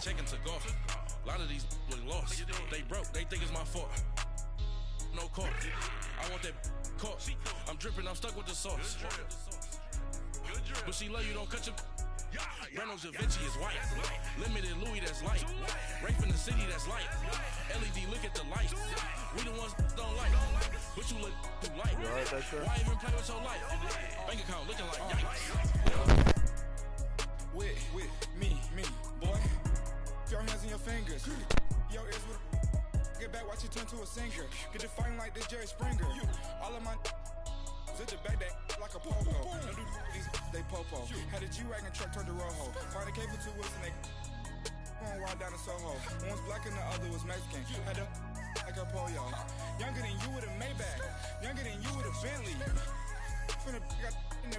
checking to golf. A lot of these look lost. They broke, they think it's my fault. No court. I want that court. I'm dripping, I'm stuck with the sauce. But she love you, don't cut your. Breno Javinci is white. Limited Louis, that's light. Rape in the city, that's light. LED, look at the lights. We the ones don't like. But you look too light. Why even play with your life? Bank account looking like yikes. With me, boy. Your hands in your fingers. Your ears with. Get back, watch you turn to a singer. Get you fighting like this Jerry Springer. All of my at the back that like a popo. No do these they popo. Had a G-Wagon truck turned to Rojo. Find a cable 2 wheels and they going wild down in Soho. One was black and the other was Mexican. Had a like a polio. Younger than you with a Maybach. Younger than you with a Bentley. Finna got in the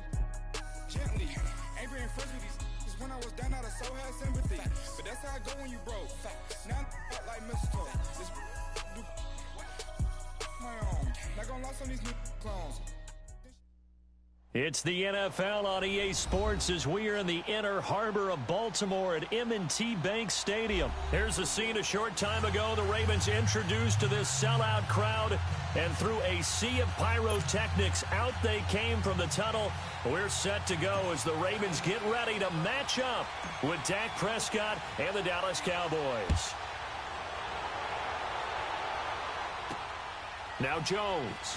gently. Ain't being friends with these. When I was down, I so had sympathy. But that's how I go when you broke. Now I'm like mistletoe. This do my own. Not gonna lost on these new clones. It's the NFL on EA Sports as we are in the inner harbor of Baltimore at M19 Bank Stadium. Here's a scene a short time ago. The Ravens introduced to this sellout crowd, and through a sea of pyrotechnics, out they came from the tunnel. We're set to go as the Ravens get ready to match up with Dak Prescott and the Dallas Cowboys. Now Jones.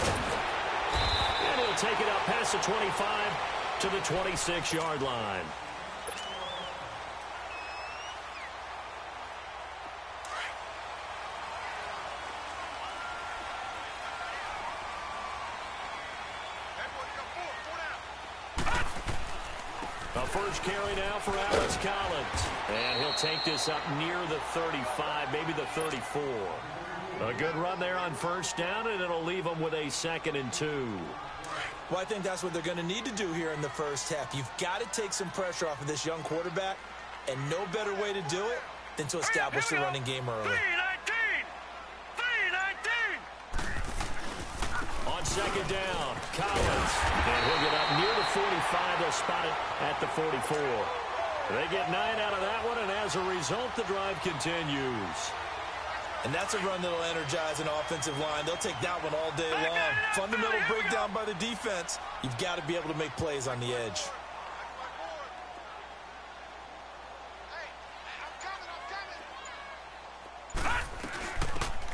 And he'll take it up past the 25 to the 26-yard line. A first carry now for Alex Collins. And he'll take this up near the 35, maybe the 34. A good run there on first down, and it'll leave them with a 2nd and 2. Well, I think that's what they're going to need to do here in the first half. You've got to take some pressure off of this young quarterback, and no better way to do it than to establish the running game early. 3-19! On second down, Collins. And he'll get up near the 45. They'll spot it at the 44. They get 9 out of that one, and as a result, the drive continues. And that's a run that'll energize an offensive line. They'll take that one all day long. Fundamental breakdown by the defense. You've got to be able to make plays on the edge.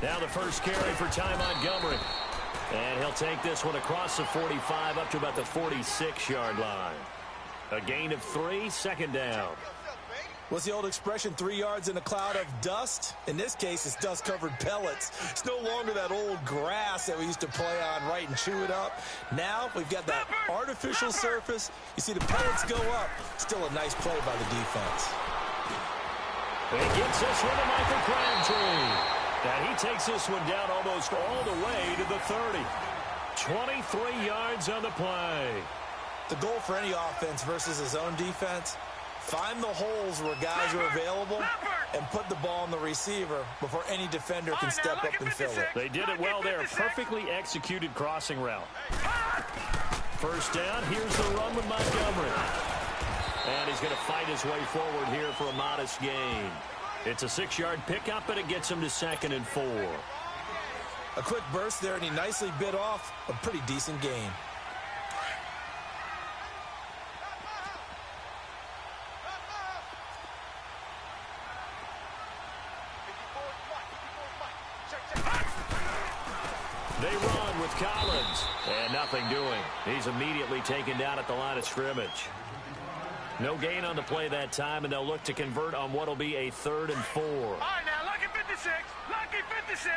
Now the first carry for Ty Montgomery. And he'll take this one across the 45 up to about the 46-yard line. A gain of 3, 2nd down. What's the old expression, 3 yards in a cloud of dust? In this case, it's dust-covered pellets. It's no longer that old grass that we used to play on, right, and chew it up. Now we've got that artificial surface. You see the pellets go up. Still a nice play by the defense. He gets this one to Michael Crabtree. And he takes this one down almost all the way to the 30. 23 yards on the play. The goal for any offense versus his own defense, find the holes where guys are available and put the ball on the receiver before any defender can step up and fill it. They did it well there. Perfectly executed crossing route. First down. Here's the run with Montgomery. And he's going to fight his way forward here for a modest gain. It's a 6-yard pickup, and it gets him to 2nd and 4. A quick burst there, and he nicely bit off a pretty decent gain. They run with Collins, and nothing doing. He's immediately taken down at the line of scrimmage. No gain on the play that time, and they'll look to convert on what will be a 3rd and 4. All right, now, lucky 56. Lucky 56.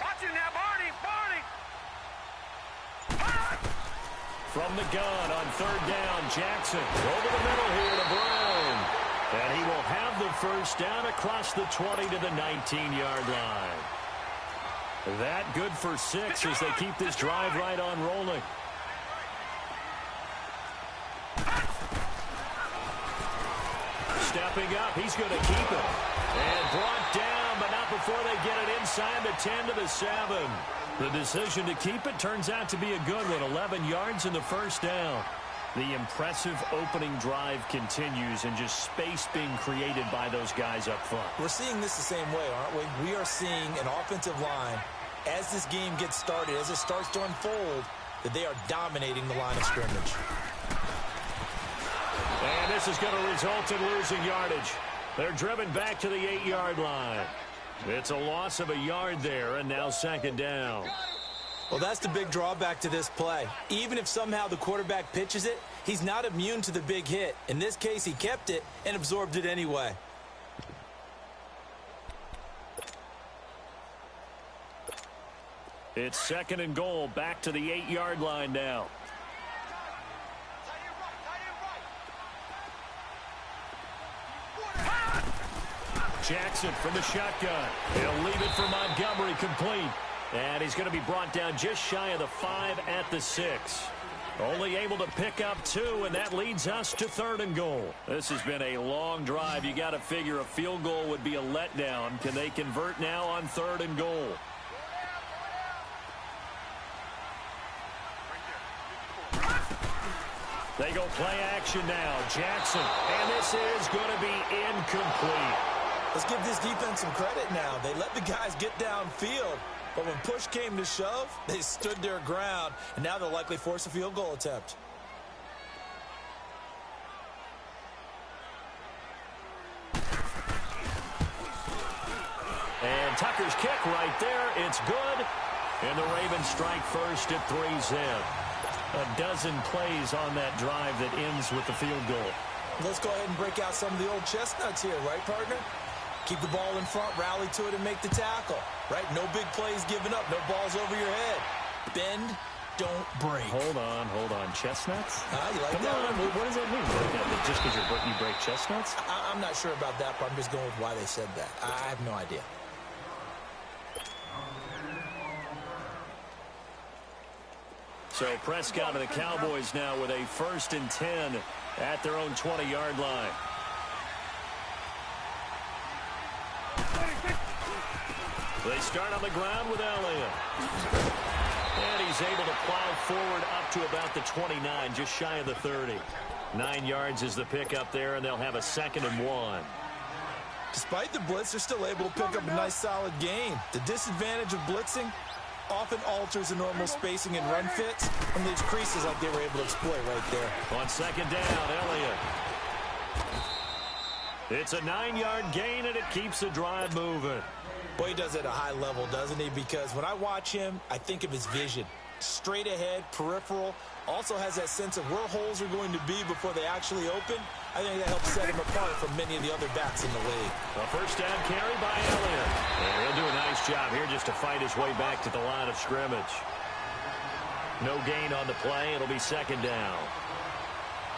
Watch it now, Barney. From the gun on 3rd down, Jackson over the middle here to Brown. And he will have the first down across the 20 to the 19-yard line. That good for 6 as they keep this drive right on rolling. Stepping up, he's going to keep it. And brought down, but not before they get it inside the 10 to the 7. The decision to keep it turns out to be a good one. 11 yards in the first down. The impressive opening drive continues and just space being created by those guys up front. We're seeing this the same way, aren't we? We are seeing an offensive line, as this game gets started, as it starts to unfold, that they are dominating the line of scrimmage. And this is going to result in losing yardage. They're driven back to the 8-yard line. It's a loss of a yard there, and now second down. Well, that's the big drawback to this play. Even if somehow the quarterback pitches it, he's not immune to the big hit. In this case, he kept it and absorbed it anyway. It's second and goal, back to the 8-yard line now. Jackson from the shotgun. He'll leave it for Montgomery, complete. And he's going to be brought down just shy of the 5 at the 6. Only able to pick up 2, and that leads us to third and goal. This has been a long drive. You got to figure a field goal would be a letdown. Can they convert now on third and goal? They go play action now. Jackson, and this is going to be incomplete. Let's give this defense some credit now. They let the guys get downfield, but when push came to shove, they stood their ground, and now they'll likely force a field goal attempt. And Tucker's kick right there. It's good. And the Ravens strike first at 3-zip. A dozen plays on that drive that ends with the field goal. Let's go ahead and break out some of the old chestnuts here, right, partner? Keep the ball in front, rally to it, and make the tackle, right? No big plays given up, no balls over your head. Bend, don't break. Hold on. Chestnuts? You like Come that on, one? what does that mean? Just because you break chestnuts? I'm not sure about that, but I'm just going with why they said that. I have no idea. So Prescott and the Cowboys now with a 1st and 10 at their own 20-yard line. They start on the ground with Elliott. And he's able to plow forward up to about the 29, just shy of the 30. 9 yards is the pickup there, and they'll have a 2nd and 1. Despite the blitz, they're still able to pick up a nice, solid gain. The disadvantage of blitzing often alters the normal spacing and run fits and leaves creases like they were able to exploit right there. On 2nd down, Elliott. It's a 9-yard gain, and it keeps the drive moving. Boy, he does it at a high level, doesn't he? Because when I watch him, I think of his vision. Straight ahead, peripheral, also has that sense of where holes are going to be before they actually open. I think that helps set him apart from many of the other backs in the league. A first down carry by Elliott. And he'll do a nice job here just to fight his way back to the line of scrimmage. No gain on the play. It'll be 2nd down.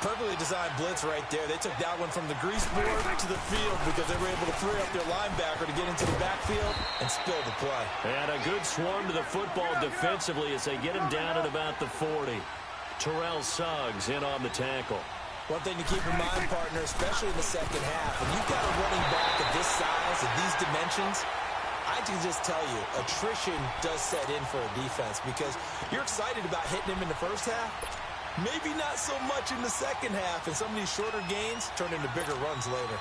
Perfectly designed blitz right there. They took that one from the grease board to the field because they were able to free up their linebacker to get into the backfield and spill the play. And a good swarm to the football defensively as they get him down at about the 40. Terrell Suggs in on the tackle. One thing to keep in mind, partner, especially in the second half, when you've got a running back of this size, of these dimensions, I can just tell you, attrition does set in for a defense because you're excited about hitting him in the first half. Maybe not so much in the second half, and some of these shorter gains turn into bigger runs later.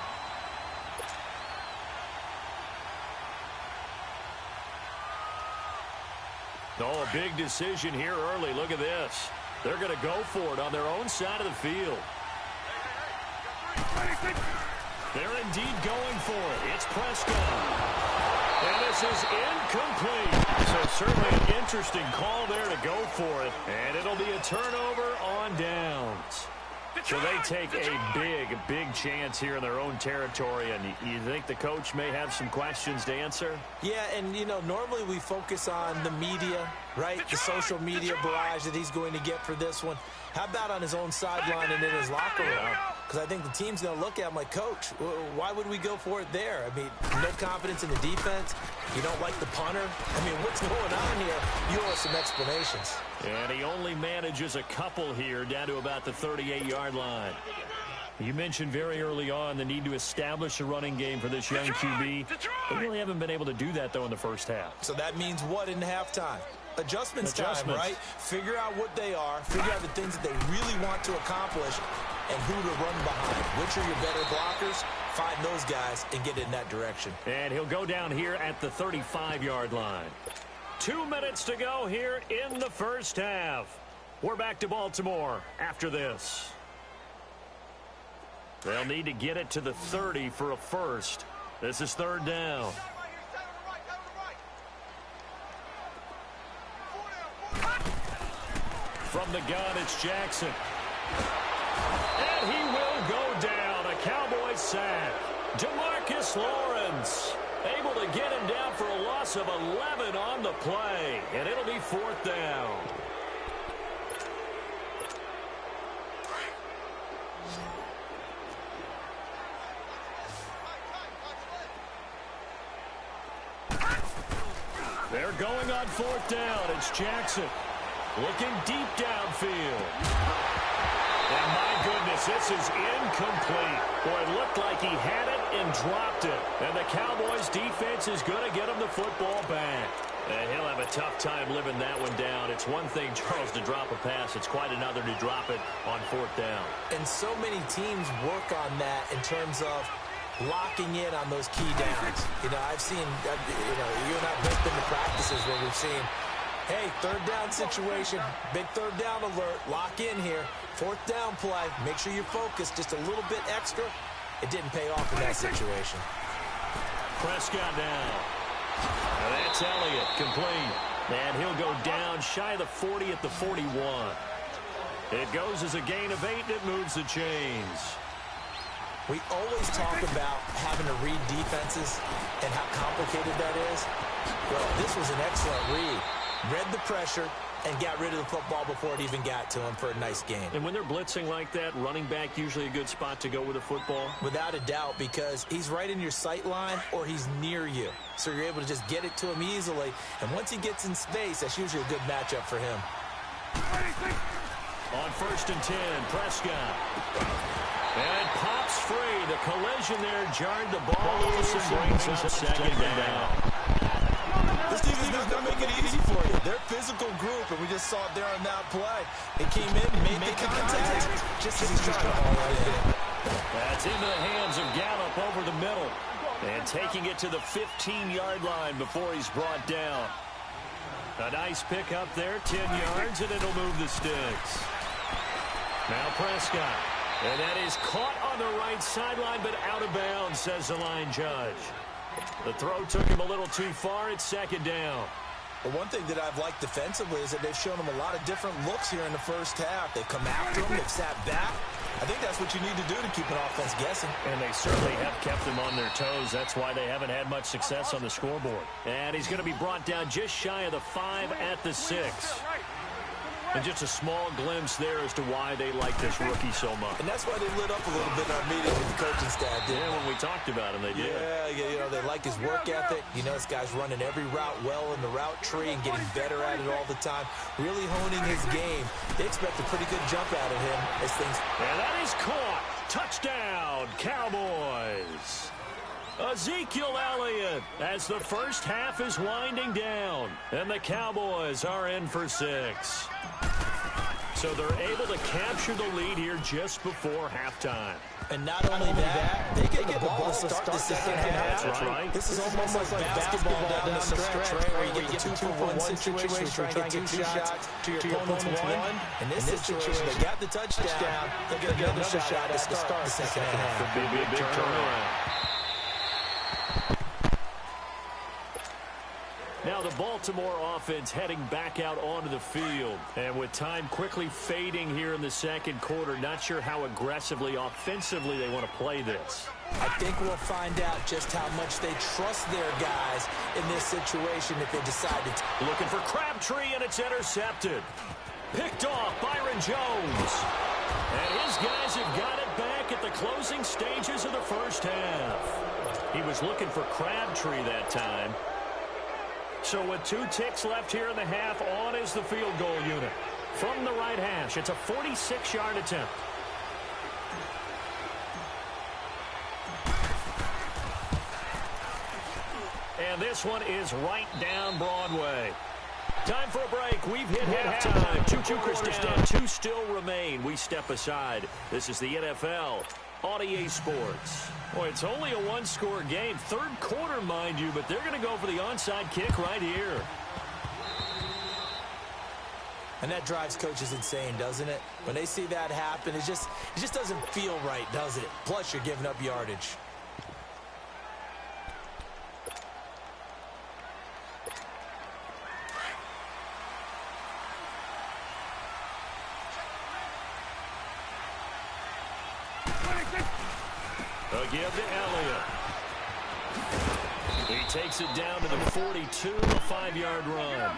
Oh, a big decision here early. Look at this. They're going to go for it on their own side of the field. They're indeed going for it. It's Prescott. And this is incomplete. So certainly an interesting call there to go for it. And it'll be a turnover on downs. So they take a big chance here in their own territory. And you think the coach may have some questions to answer? Yeah, and, you know, normally we focus on the media, right? The social media barrage that he's going to get for this one. How about on his own sideline and in his locker room? Because I think the team's going to look at him like, Coach, why would we go for it there? I mean, no confidence in the defense. You don't like the punter. I mean, what's going on here? You owe us some explanations. And he only manages a couple here down to about the 38-yard line. You mentioned very early on the need to establish a running game for this young QB. They really haven't been able to do that, though, in the first half. So that means what in halftime? Adjustments time, right? Figure out what they are, figure out the things that they really want to accomplish, and who to run behind. Which are your better blockers? Find those guys and get in that direction. And he'll go down here at the 35-yard line. 2 minutes to go here in the first half. We're back to Baltimore after this. They'll need to get it to the 30 for a first. This is third down. From the gun, it's Jackson. And he will go down. A Cowboys sack. DeMarcus Lawrence able to get him down for a loss of 11 on the play. And it'll be fourth down. They're going on fourth down. It's Jackson looking deep downfield. And my goodness, this is incomplete. Boy, it looked like he had it and dropped it. And the Cowboys defense is going to get him the football back. And he'll have a tough time living that one down. It's one thing, Charles, to drop a pass. It's quite another to drop it on fourth down. And so many teams work on that in terms of locking in on those key downs. You know, I've seen, you and I both been to practices where we've seen, hey, third down situation, big third down alert, lock in here, fourth down play, make sure you're focused just a little bit extra. It didn't pay off in that situation. Prescott down. Now that's Elliott, complete. And he'll go down shy of the 40 at the 41. It goes as a gain of 8, and it moves the chains. We always talk about having to read defenses and how complicated that is. Well, this was an excellent read. Read the pressure and got rid of the football before it even got to him for a nice gain. And when they're blitzing like that, running back usually a good spot to go with a football? Without a doubt, because he's right in your sight line or he's near you. So you're able to just get it to him easily. And once he gets in space, that's usually a good matchup for him. On 1st and 10, Prescott. And pops free. The collision there jarred the ball loose and brings up second down. This defense is going to make it easy for you. They're a physical group, and we just saw it there on that play. It came in, made the contact, just as he's trying to haul right in. That's into the hands of Gallup over the middle. And taking it to the 15-yard line before he's brought down. A nice pick up there, 10 yards, and it'll move the sticks. Now Prescott. And that is caught on the right sideline, but out of bounds, says the line judge. The throw took him a little too far. It's second down. Well, one thing that I've liked defensively is that they've shown him a lot of different looks here in the first half. They've come after him. They've sat back. I think that's what you need to do to keep an offense guessing. And they certainly have kept them on their toes. That's why they haven't had much success on the scoreboard. And he's going to be brought down just shy of the 5 at the 6. And just a small glimpse there as to why they like this rookie so much. And that's why they lit up a little bit in our meeting with the coaching staff, didn't they? When we talked about him, they did. Yeah, you know, they like his work ethic. You know, this guy's running every route well in the route tree and getting better at it all the time. Really honing his game. They expect a pretty good jump out of him as things... And that is caught. Touchdown, Cowboys. Ezekiel Elliott as the first half is winding down. And the Cowboys are in for 6. So they're able to capture the lead here just before halftime. And not only that, they get the ball to start the second half. That's right. This is almost like basketball down the stretch, right? Where you get the 2-for-1 situation, try and get 2 shots to your opponent's 1. In this situation, they got the touchdown. They'll get another shot to start the second half. Big turnaround. Now the Baltimore offense heading back out onto the field. And with time quickly fading here in the second quarter, not sure how aggressively, offensively they want to play this. I think we'll find out just how much they trust their guys in this situation if they decide to. Looking for Crabtree, and it's intercepted. Picked off Byron Jones. And his guys have got it back at the closing stages of the first half. He was looking for Crabtree that time. So with 2 ticks left here in the half, on is the field goal unit. From the right hash, it's a 46-yard attempt. And this one is right down Broadway. Time for a break. We've hit halftime. Two quarters down. Two still remain. We step aside. This is the NFL on EA Sports. Boy, it's only a one-score game. Third quarter, mind you, but they're going to go for the onside kick right here. And that drives coaches insane, doesn't it? When they see that happen, it just doesn't feel right, does it? Plus, you're giving up yardage. A give to Elliott. He takes it down to the 42, a 5-yard run.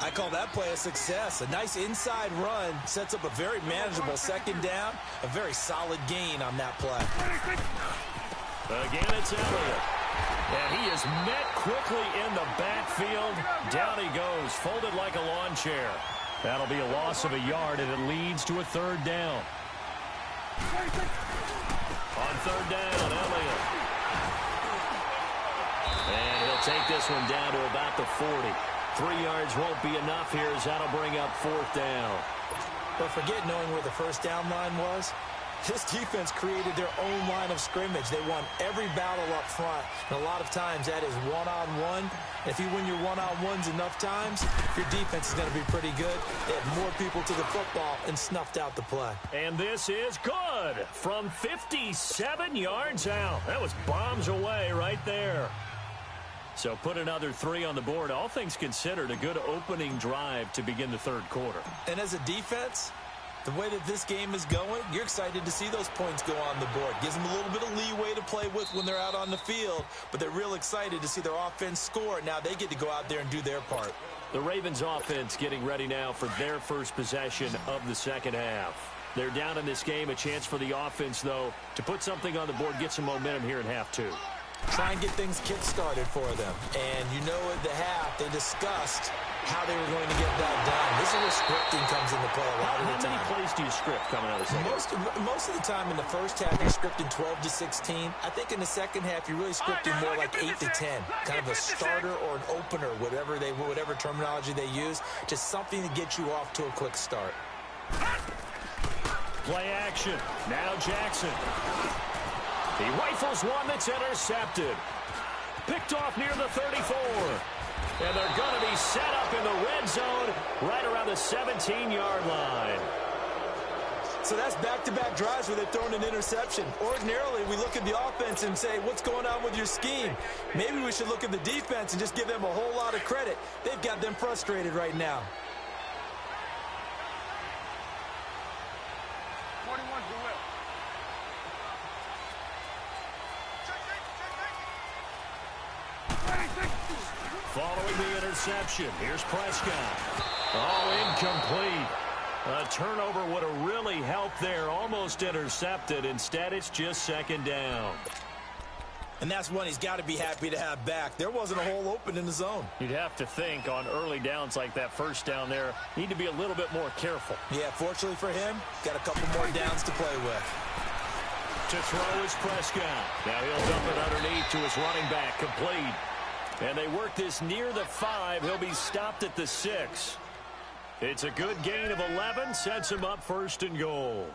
I call that play a success. A nice inside run sets up a very manageable second down. A very solid gain on that play. Again, it's Elliott. And he is met quickly in the backfield. Down he goes, folded like a lawn chair. That'll be a loss of a yard, and it leads to a third down. On third down, Elliott. And he'll take this one down to about the 40. 3 yards won't be enough here as that'll bring up fourth down. But forget knowing where the first down line was. This defense created their own line of scrimmage. They won every battle up front. And a lot of times that is one-on-one. If you win your one-on-ones enough times, your defense is going to be pretty good. They had more people to the football and snuffed out the play. And this is good from 57 yards out. That was bombs away right there. So put another 3 on the board. All things considered, a good opening drive to begin the third quarter. And as a defense, the way that this game is going, you're excited to see those points go on the board. Gives them a little bit of leeway to play with when they're out on the field, but they're real excited to see their offense score. Now they get to go out there and do their part. The Ravens offense getting ready now for their first possession of the second half. They're down in this game. A chance for the offense, though, to put something on the board, get some momentum here in half two. Try and get things kick-started for them. And you know at the half, they discussed how they were going to get that done. This is where scripting comes into play a lot of the time. How many plays do you script coming out of the second? Most of the time in the first half, you're scripting 12 to 16. I think in the second half, you're really scripting more like 8 to 10. Kind of a starter or an opener, whatever terminology they use. Just something to get you off to a quick start. Play action. Now Jackson. He rifles one that's intercepted. Picked off near the 34. And they're going to be set up in the red zone right around the 17-yard line. So that's back-to-back drives where they've thrown an interception. Ordinarily, we look at the offense and say, what's going on with your scheme? Maybe we should look at the defense and just give them a whole lot of credit. They've got them frustrated right now. 21's the whip. Following the interception, here's Prescott. Oh, incomplete. A turnover would have really helped there. Almost intercepted. Instead, it's just second down. And that's one he's got to be happy to have back. There wasn't a hole open in the zone. You'd have to think on early downs like that first down there, need to be a little bit more careful. Yeah, fortunately for him, got a couple more downs to play with. To throw is Prescott. Now he'll dump it underneath to his running back, complete. And they work this near the 5. He'll be stopped at the 6. It's a good gain of 11, sets him up first and goal.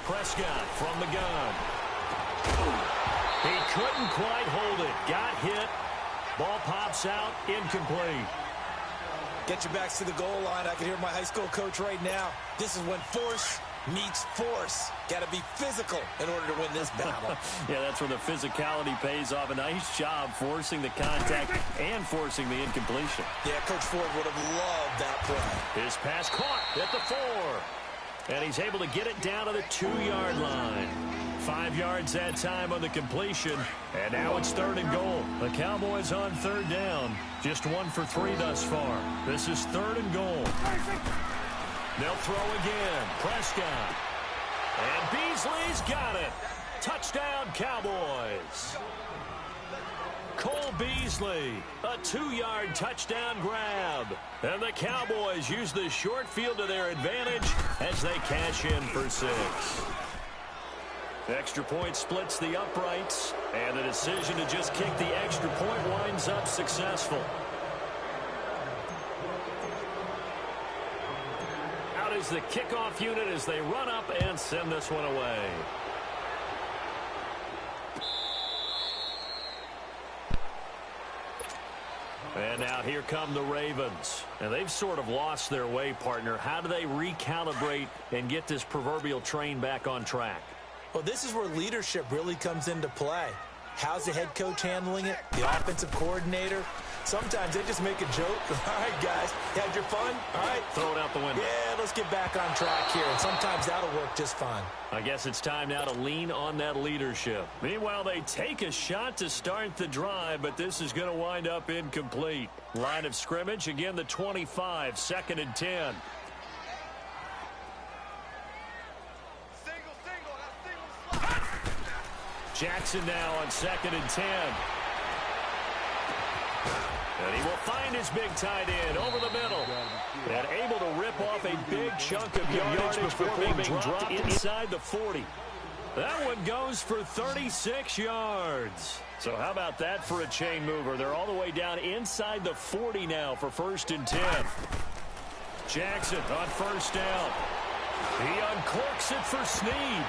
Prescott from the gun. He couldn't quite hold it. Got hit. Ball pops out. Incomplete. Get your backs to the goal line. I can hear my high school coach right now. This is when force meets force. Got to be physical in order to win this battle. Yeah, that's where the physicality pays off. A nice job forcing the contact and forcing the incompletion. Yeah, Coach Ford would have loved that play. His pass caught at the 4. And he's able to get it down to the 2-yard line. 5 yards that time on the completion. And now it's third and goal. The Cowboys on third down. Just 1 for 3 thus far. This is third and goal. They'll throw again. Prescott. And Beasley's got it. Touchdown, Cowboys. Cole Beasley, a 2-yard touchdown grab. And the Cowboys use the short field to their advantage as they cash in for 6. Extra point splits the uprights, and the decision to just kick the extra point winds up successful. Out is the kickoff unit as they run up and send this one away. And now here come the Ravens. And they've sort of lost their way, partner. How do they recalibrate and get this proverbial train back on track? Well, this is where leadership really comes into play. How's the head coach handling it? The offensive coordinator? Sometimes they just make a joke. All right, guys, you had your fun? All right. Throw it out the window. Yeah, let's get back on track here. And sometimes that'll work just fine. I guess it's time now to lean on that leadership. Meanwhile, they take a shot to start the drive, but this is going to wind up incomplete. Line of scrimmage, again, the 25, 2nd and 10. Jackson now on 2nd and 10. And he will find his big tight end over the middle. And able to rip off a big chunk of yardage before being dropped inside the 40. That one goes for 36 yards. So how about that for a chain mover? They're all the way down inside the 40 now for 1st and 10. Jackson on 1st down. He uncorks it for Snead.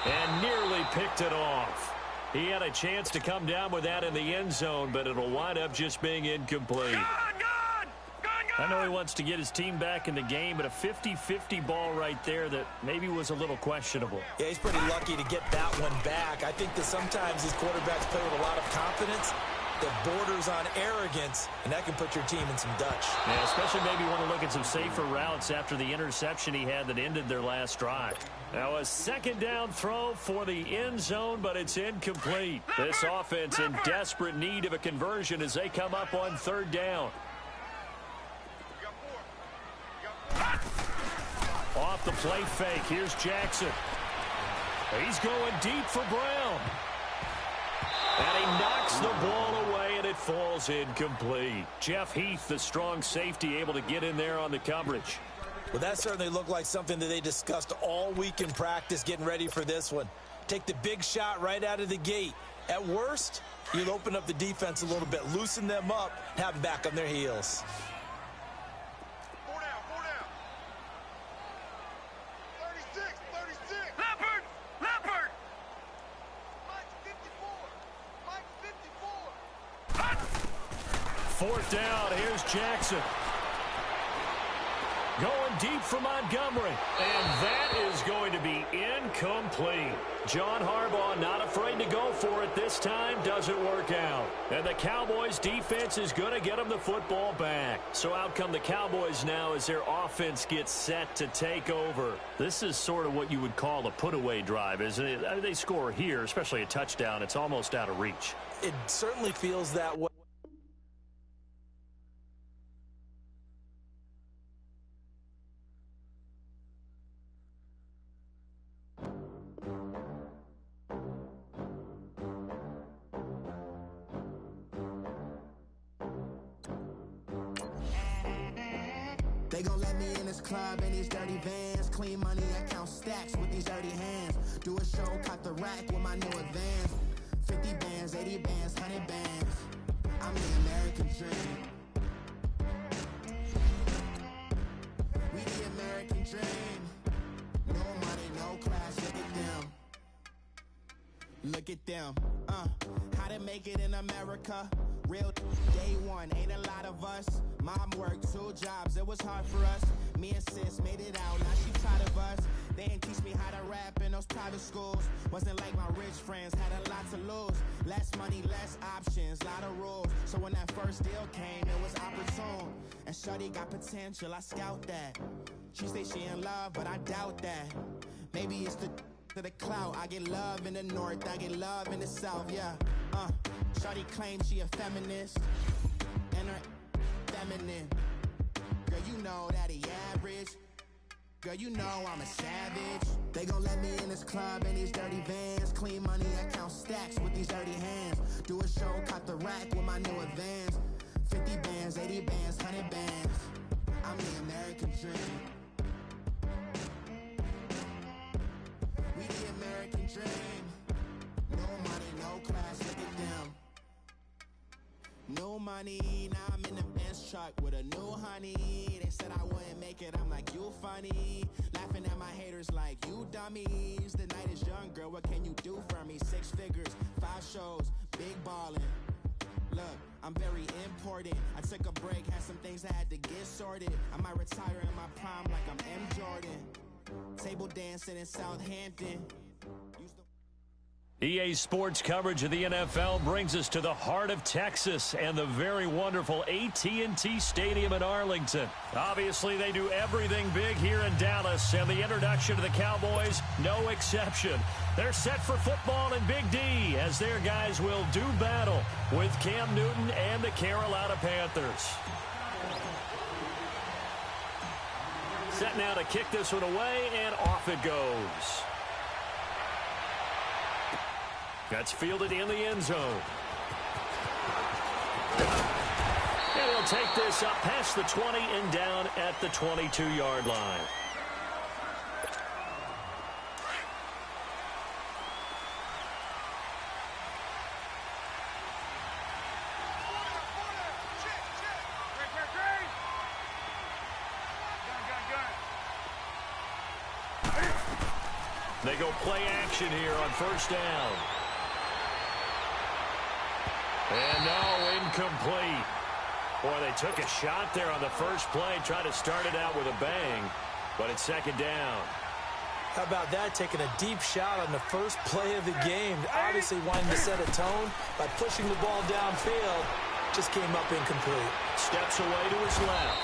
And nearly picked it off. He had a chance to come down with that in the end zone, but it'll wind up just being incomplete. I know he wants to get his team back in the game, but a 50-50 ball right there that maybe was a little questionable. Yeah, he's pretty lucky to get that one back. I think that sometimes these quarterbacks play with a lot of confidence that borders on arrogance, and that can put your team in some Dutch. Yeah, especially maybe want to look at some safer routes after the interception he had that ended their last drive. Now a 2nd down throw for the end zone, but it's incomplete. This offense in desperate need of a conversion as they come up on 3rd down. Off the play fake, here's Jackson. He's going deep for Brown. And he knocks the ball away, and it falls incomplete. Jeff Heath, the strong safety, able to get in there on the coverage. Well, that certainly looked like something that they discussed all week in practice getting ready for this one. Take the big shot right out of the gate. At worst, you'll open up the defense a little bit, loosen them up, have them back on their heels. 4 down, 4 down. 36, 36. Leopard, Leopard. Mike 54, Mike 54. 4th down, here's Jackson. Going deep for Montgomery. And that is going to be incomplete. John Harbaugh not afraid to go for it this time. Doesn't work out. And the Cowboys defense is going to get them the football back. So out come the Cowboys now as their offense gets set to take over. This is sort of what you would call a put-away drive, isn't it? I mean, they score here, especially a touchdown. It's almost out of reach. It certainly feels that way. They gon' let me in this club in these dirty vans. Clean money, I count stacks with these dirty hands. Do a show, caught the rack with my new advance. 50 bands, 80 bands, 100 bands. I'm the American dream. We the American dream. No money, no class, look at them. Look at them, how to make it in America. Real day one, ain't a lot of us. Mom worked 2 jobs, it was hard for us. Me and sis made it out, now she proud of us. They ain't teach me how to rap in those private schools. Wasn't like my rich friends, had a lot to lose. Less money, less options, lot of rules. So when that first deal came, it was opportune. And shorty got potential, I scout that. She say she in love, but I doubt that. Maybe it's the clout. I get love in the north, I get love in the south, yeah. Shorty claims she a feminist, and her feminine. Girl, you know that he average. America, you know I'm a savage. They gon' let me in this club in these dirty vans. Clean money, I count stacks with these dirty hands. Do a show, cop the rack with my new advance. 50 bands, 80 bands, 100 bands. I'm the American dream. We the American dream. No money, no class, look at them. No money, now I'm in the Benz truck with a new honey. They said I wouldn't make it, I'm like, you funny. Laughing at my haters like, you dummies. The night is young, girl, what can you do for me? 6 figures, 5 shows, big ballin'. Look, I'm very important. I took a break, had some things I had to get sorted. I might retire in my prime like I'm M. Jordan. Table dancing in Southampton. EA Sports coverage of the NFL brings us to the heart of Texas and the very wonderful AT&T Stadium in Arlington. Obviously, they do everything big here in Dallas, and the introduction to the Cowboys, no exception. They're set for football in Big D as their guys will do battle with Cam Newton and the Carolina Panthers. Set now to kick this one away, and off it goes. That's fielded in the end zone. And he'll take this up past the 20 and down at the 22-yard line. They go play action here on first down. And no, incomplete. Boy, they took a shot there on the first play, tried to start it out with a bang, but it's second down. How about that, taking a deep shot on the first play of the game? Obviously wanting to set a tone by pushing the ball downfield. Just came up incomplete. Steps away to his left.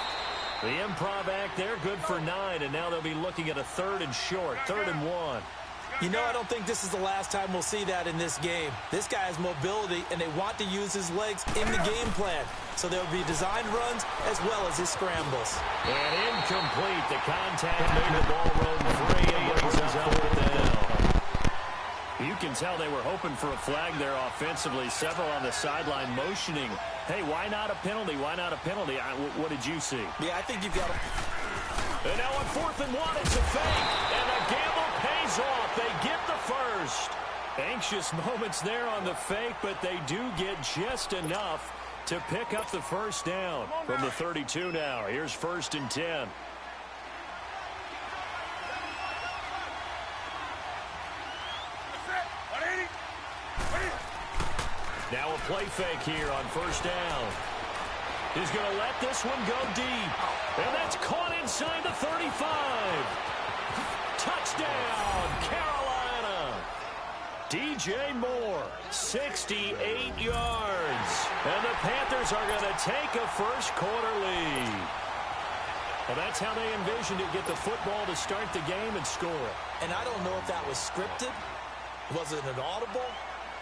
The improv act there, good for 9, and now they'll be looking at a 3rd and short, 3rd and 1. You know, I don't think this is the last time we'll see that in this game. This guy has mobility, and they want to use his legs in the game plan. So there'll be designed runs as well as his scrambles. And incomplete. The contact made the ball roam free, and he brings out down. You can tell they were hoping for a flag there offensively. Several on the sideline motioning. Hey, why not a penalty? Why not a penalty? What did you see? Yeah, I think you've got to... And now on 4th and 1, it's a fake. And the gamble pays off. They get the first. Anxious moments there on the fake, but they do get just enough to pick up the first down from the 32 now. Here's 1st and 10. Now a play fake here on first down. He's going to let this one go deep. And that's caught inside the 35. Touchdown, Carolina. DJ Moore, 68 yards. And the Panthers are going to take a first-quarter lead. Well, that's how they envisioned it, get the football to start the game and score. And I don't know if that was scripted. Was it an audible?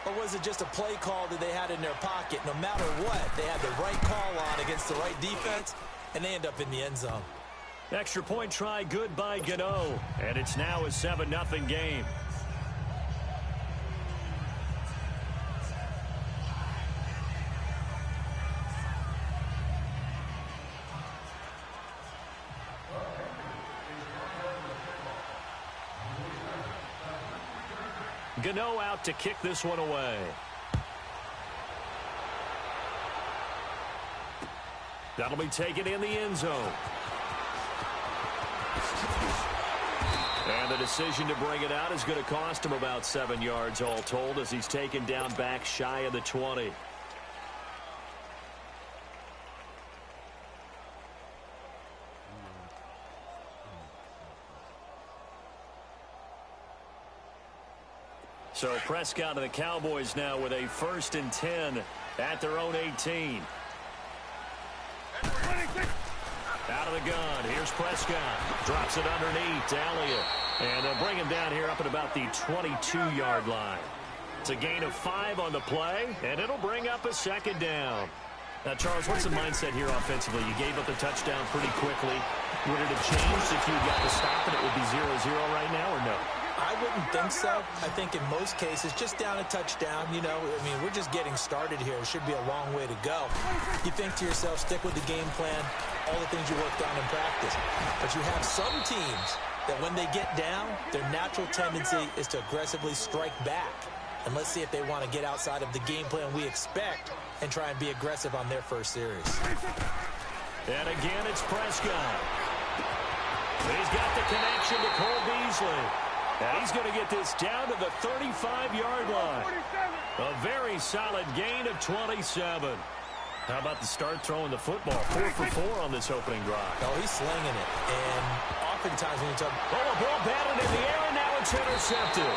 Or was it just a play call that they had in their pocket? No matter what, they had the right call on against the right defense, and they end up in the end zone. Extra point try, good by Gano. And it's now a 7-0 game. Gano out to kick this one away. That'll be taken in the end zone. And the decision to bring it out is going to cost him about 7 yards all told as he's taken down back shy of the 20. So Prescott and the Cowboys now with a 1st and 10 at their own 18. Out of the gun. Here's Prescott. Drops it underneath to Elliott. And they'll bring him down here up at about the 22-yard line. It's a gain of 5 on the play, and it'll bring up a 2nd down. Now, Charles, what's the mindset here offensively? You gave up the touchdown pretty quickly. Would it have changed if you got the stop and it would be 0-0 right now, or no? I wouldn't think so. I think in most cases, just down a touchdown, you know, I mean, we're just getting started here. It should be a long way to go. You think to yourself, stick with the game plan, all the things you worked on in practice. But you have some teams that when they get down, their natural tendency is to aggressively strike back. And let's see if they want to get outside of the game plan we expect and try and be aggressive on their first series. And again, it's Prescott. He's got the connection to Cole Beasley. And he's going to get this down to the 35-yard line. A very solid gain of 27. How about the start throwing the football? 4 for 4 on this opening drive. Oh, he's slinging it. And oftentimes when you talk... Oh, a ball batted in the air, and now it's intercepted.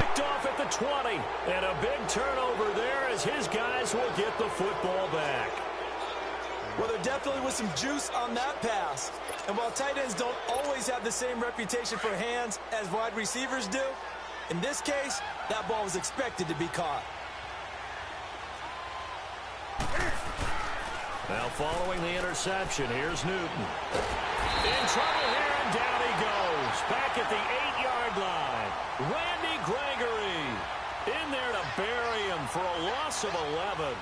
Picked off at the 20. And a big turnover there as his guys will get the football back. Well, there definitely was some juice on that pass. And while tight ends don't always have the same reputation for hands as wide receivers do, in this case, that ball was expected to be caught. Now following the interception, here's Newton. In trouble here, and down he goes. Back at the 8-yard line. Randy Gregory in there to bury him for a loss of 11.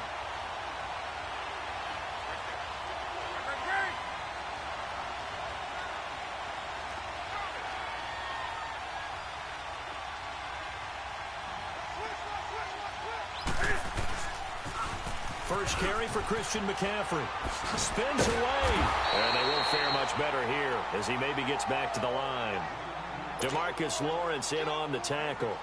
First carry for Christian McCaffrey. Spins away. And they won't fare much better here as he maybe gets back to the line. DeMarcus Lawrence in on the tackle.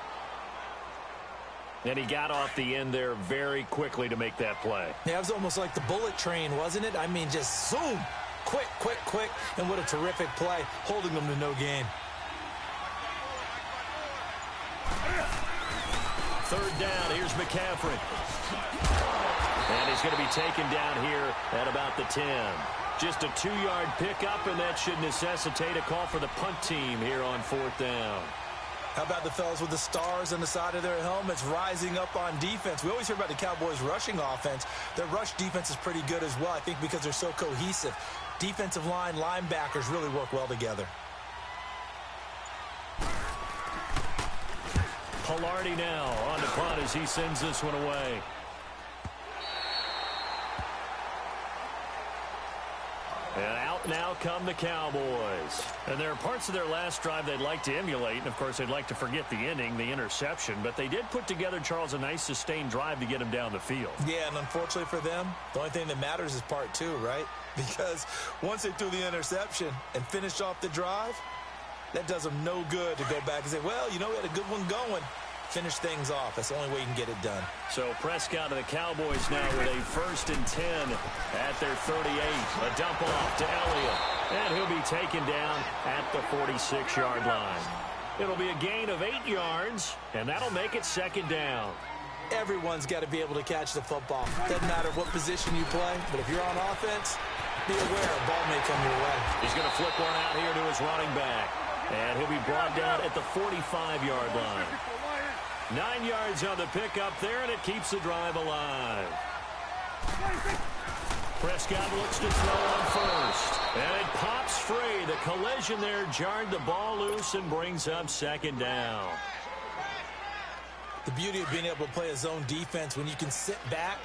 And he got off the end there very quickly to make that play. Yeah, it was almost like the bullet train, wasn't it? I mean, just zoom. Quick, quick, quick. And what a terrific play, holding them to no gain. Third down, here's McCaffrey. And he's going to be taken down here at about the 10. Just a 2-yard pickup, and that should necessitate a call for the punt team here on 4th down. How about the fellas with the stars on the side of their helmets rising up on defense? We always hear about the Cowboys' rushing offense. Their rush defense is pretty good as well, I think, because they're so cohesive. Defensive line, linebackers really work well together. Palardy now on the punt as he sends this one away. And out now come the Cowboys. And there are parts of their last drive they'd like to emulate. And, of course, they'd like to forget the ending, the interception. But they did put together, Charles, a nice sustained drive to get him down the field. Yeah, and unfortunately for them, the only thing that matters is part 2, right? Because once they threw the interception and finished off the drive, that does them no good to go back and say, well, you know, we had a good one going. Finish things off. That's the only way you can get it done. So Prescott and the Cowboys now with a 1st and 10 at their 38. A dump off to Elliott. And he'll be taken down at the 46-yard line. It'll be a gain of 8 yards, and that'll make it 2nd down. Everyone's got to be able to catch the football. Doesn't matter what position you play, but if you're on offense, be aware a ball may come your way. He's going to flip one out here to his running back. And he'll be brought down at the 45-yard line. 9 yards on the pickup there, and it keeps the drive alive. Prescott looks to throw on first. And it pops free. The collision there jarred the ball loose and brings up 2nd down. The beauty of being able to play a zone defense when you can sit back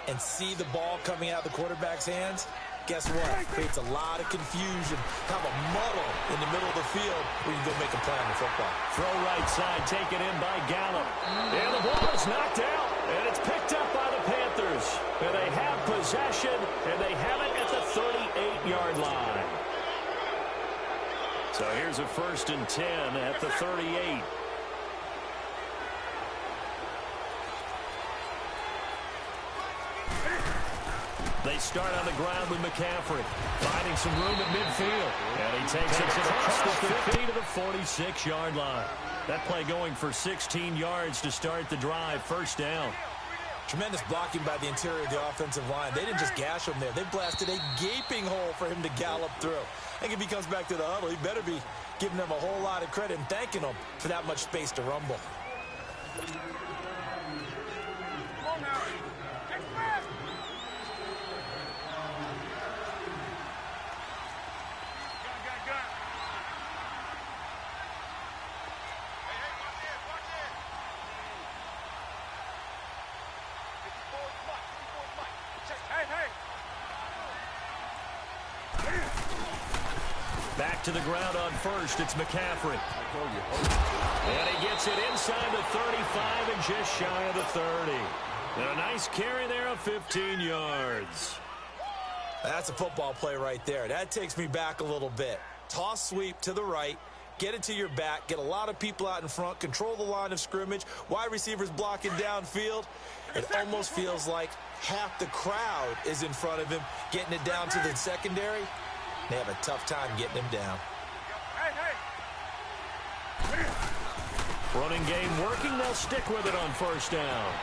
and see the ball coming out of the quarterback's hands, guess what? Creates a lot of confusion, kind of a muddle in the middle of the field where you can go make a play on the football. Throw right side, taken in by Gallup. And the ball is knocked out, and it's picked up by the Panthers. And they have possession, and they have it at the 38-yard line. So here's a 1st and 10 at the 38. They start on the ground with McCaffrey, finding some room at midfield. And he takes it across the 50 to the 46-yard line. That play going for 16 yards to start the drive. 1st down. Tremendous blocking by the interior of the offensive line. They didn't just gash him there. They blasted a gaping hole for him to gallop through. I think if he comes back to the huddle, he better be giving them a whole lot of credit and thanking them for that much space to rumble. Back to the ground on first. It's McCaffrey. And he gets it inside the 35 and just shy of the 30. And a nice carry there of 15 yards. That's a football play right there. That takes me back a little bit. Toss sweep to the right. Get it to your back. Get a lot of people out in front. Control the line of scrimmage. Wide receivers blocking downfield. It almost feels like half the crowd is in front of him, getting it down to the secondary. They have a tough time getting him down. Running game working. They'll stick with it on first down.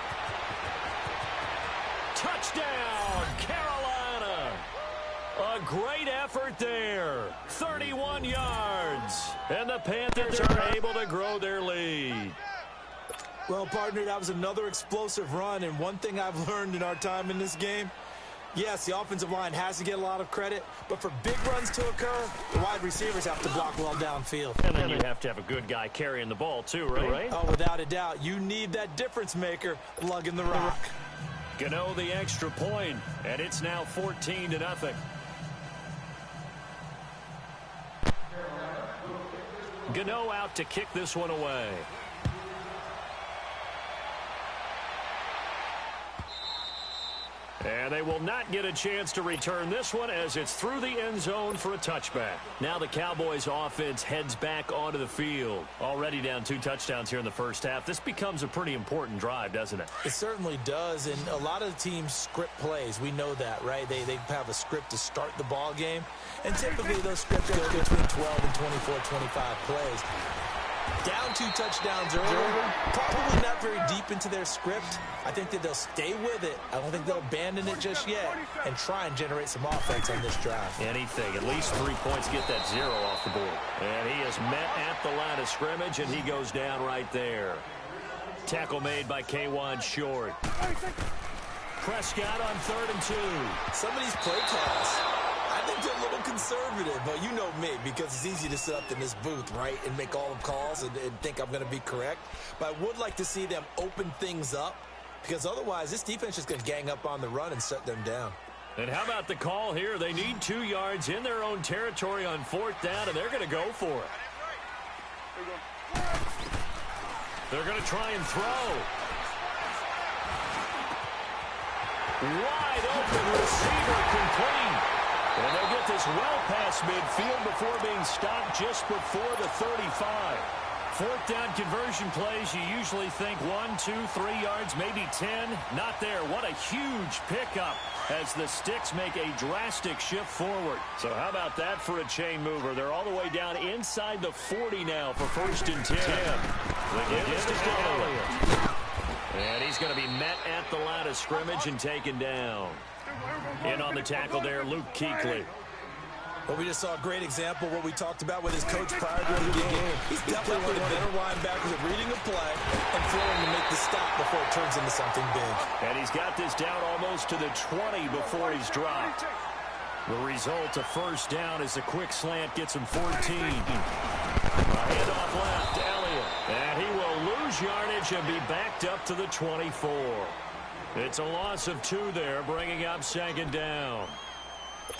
Touchdown, Carolina. A great effort there. 31 yards. And the Panthers are able to grow their lead. Well, partner, that was another explosive run. And one thing I've learned in our time in this game, yes, the offensive line has to get a lot of credit, but for big runs to occur, the wide receivers have to block well downfield. And then you have to have a good guy carrying the ball too, right? Oh, without a doubt. You need that difference maker lugging the rock. Gano the extra point, and it's now 14-0. Gano out to kick this one away. And they will not get a chance to return this one as it's through the end zone for a touchback. Now the Cowboys offense heads back onto the field. Already down 2 touchdowns here in the first half. This becomes a pretty important drive, doesn't it? It certainly does, and a lot of the teams script plays. We know that, right? They have a script to start the ball game, and typically those scripts go between 12 and 24, 25 plays. Down 2 touchdowns early, probably not very deep into their script. I think that they'll stay with it. I don't think they'll abandon it just yet and try and generate some offense on this drive. Anything, at least 3 points, get that 0 off the board. And he is met at the line of scrimmage, and he goes down right there. Tackle made by K'Wan Short. Prescott on 3rd and 2. Some of these play calls, I think they're a little conservative, but you know me, because it's easy to sit up in this booth, right, and make all the calls and think I'm going to be correct. But I would like to see them open things up, because otherwise this defense is going to gang up on the run and shut them down. And how about the call here? They need 2 yards in their own territory on 4th down, and they're going to go for it. They're going to try and throw. Wide open receiver complete. And they'll get this well past midfield before being stopped just before the 35. 4th down conversion plays, you usually think 1, 2, 3 yards, maybe 10. Not there. What a huge pickup as the Sticks make a drastic shift forward. So how about that for a chain mover? They're all the way down inside the 40 now for 1st and 10. The gives to Elliott. And he's going to be met at the line of scrimmage and taken down. In on the tackle there, Luke Kuechly. Well, we just saw a great example of what we talked about with his coach prior to the game. He's definitely one of the better linebackers at reading a play and throwing to make the stop before it turns into something big. And he's got this down almost to the 20 before he's dropped. The result, a 1st down, as a quick slant gets him 14. A handoff left, Elliott. And he will lose yardage and be backed up to the 24. It's a loss of 2 there, bringing up 2nd down.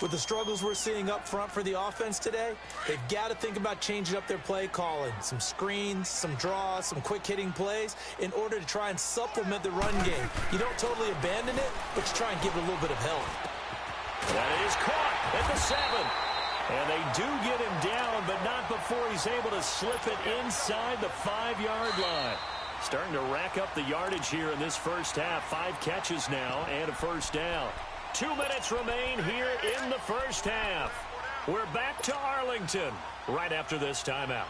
With the struggles we're seeing up front for the offense today, they've got to think about changing up their play calling. Some screens, some draws, some quick-hitting plays in order to try and supplement the run game. You don't totally abandon it, but you try and give it a little bit of help. That is caught at the 7. And they do get him down, but not before he's able to slip it inside the 5-yard line. Starting to rack up the yardage here in this first half. 5 catches now and a 1st down. 2 minutes remain here in the first half. We're back to Arlington right after this timeout.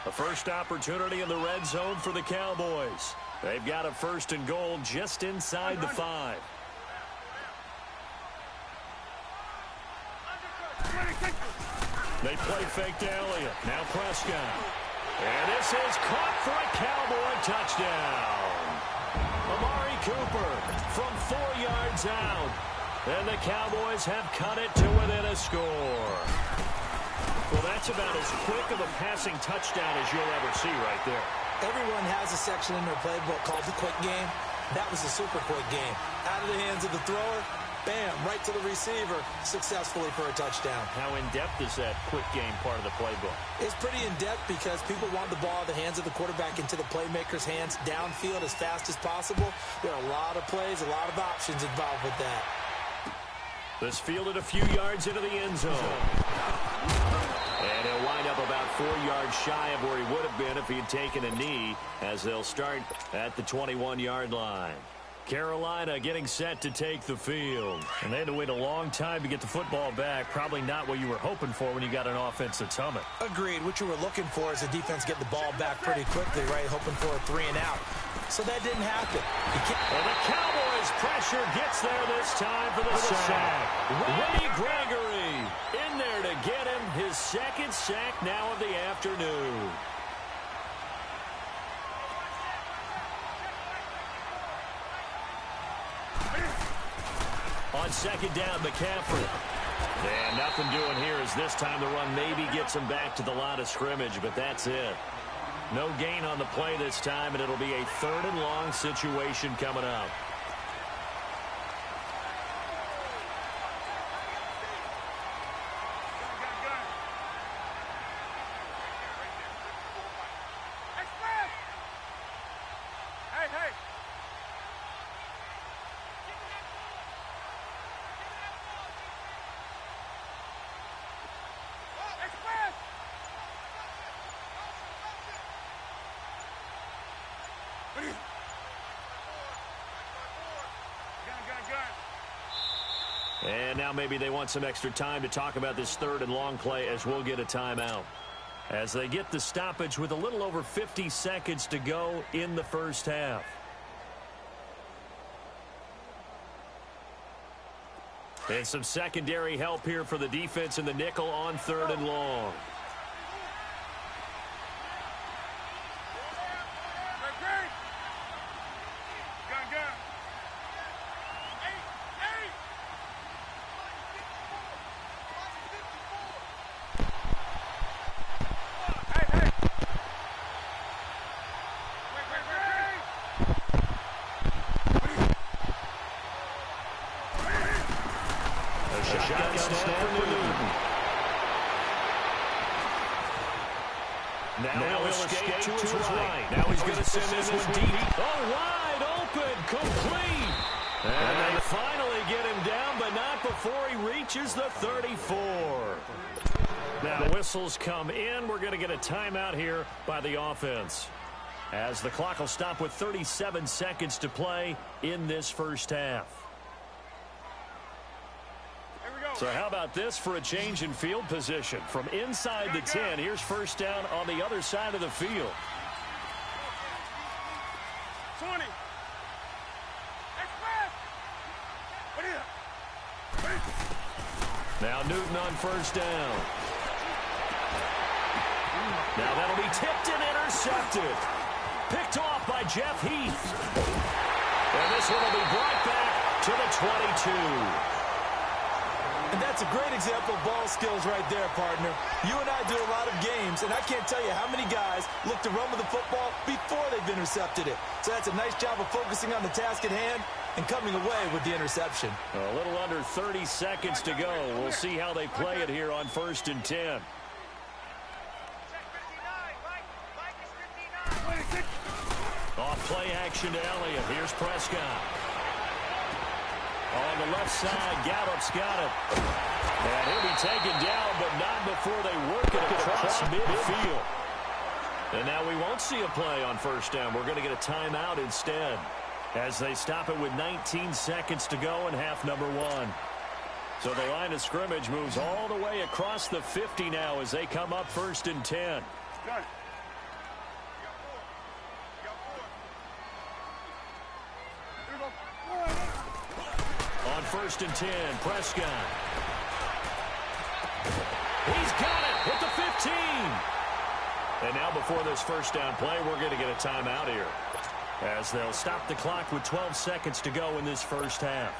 A first opportunity in the red zone for the Cowboys. They've got a 1st and goal just inside the 5. They play fake to Elliott. Now Prescott. And this is caught for a Cowboy touchdown. Amari Cooper from 4 yards out. And the Cowboys have cut it to within a score. Well, that's about as quick of a passing touchdown as you'll ever see right there. Everyone has a section in their playbook called the quick game. That was a super quick game. Out of the hands of the thrower, bam, right to the receiver, successfully for a touchdown. How in-depth is that quick game part of the playbook? It's pretty in-depth because people want the ball in the hands of the quarterback into the playmaker's hands downfield as fast as possible. There are a lot of plays, a lot of options involved with that. This fielded a few yards into the end zone. And he'll wind up about 4 yards shy of where he would have been if he had taken a knee, as they'll start at the 21-yard line. Carolina getting set to take the field. And they had to wait a long time to get the football back. Probably not what you were hoping for when you got an offense that's humming. Agreed. What you were looking for is the defense getting the ball back pretty quickly, right? Hoping for a 3 and out. So that didn't happen. And the Cowboys' pressure gets there this time for the sack. Ray Gregory in there to get him his second sack now of the afternoon. On second down, McCaffrey. And nothing doing here as this time the run maybe gets him back to the line of scrimmage, but that's it. No gain on the play this time, and it'll be a 3rd and long situation coming up. And now maybe they want some extra time to talk about this 3rd and long play, as we'll get a timeout. As they get the stoppage with a little over 50 seconds to go in the first half. And some secondary help here for the defense in the nickel on 3rd and long. Now he'll escape to his right. Now he's going to send this one deep. Oh, wide open, complete. And they finally get him down, but not before he reaches the 34. Now whistles come in. We're going to get a timeout here by the offense, as the clock will stop with 37 seconds to play in this first half. So how about this for a change in field position? From inside the 10, here's first down on the other side of the field. 20. Now Newton on first down. Now that'll be tipped and intercepted. Picked off by Jeff Heath. And this one will be brought back to the 22. And that's a great example of ball skills right there, partner. You and I do a lot of games, and I can't tell you how many guys look to run with the football before they've intercepted it. So that's a nice job of focusing on the task at hand and coming away with the interception. A little under 30 seconds to go. We'll see how they play it here on 1st and 10. Off play action to Elliott. Here's Prescott. On the left side, Gallup's got it. And he'll be taken down, but not before they work it across midfield. And now we won't see a play on first down. We're going to get a timeout instead, as they stop it with 19 seconds to go in half number 1. So the line of scrimmage moves all the way across the 50 now as they come up 1st and 10. Got it. On 1st and 10, Prescott. He's got it at the 15. And now before this first down play, we're going to get a timeout here, as they'll stop the clock with 12 seconds to go in this first half.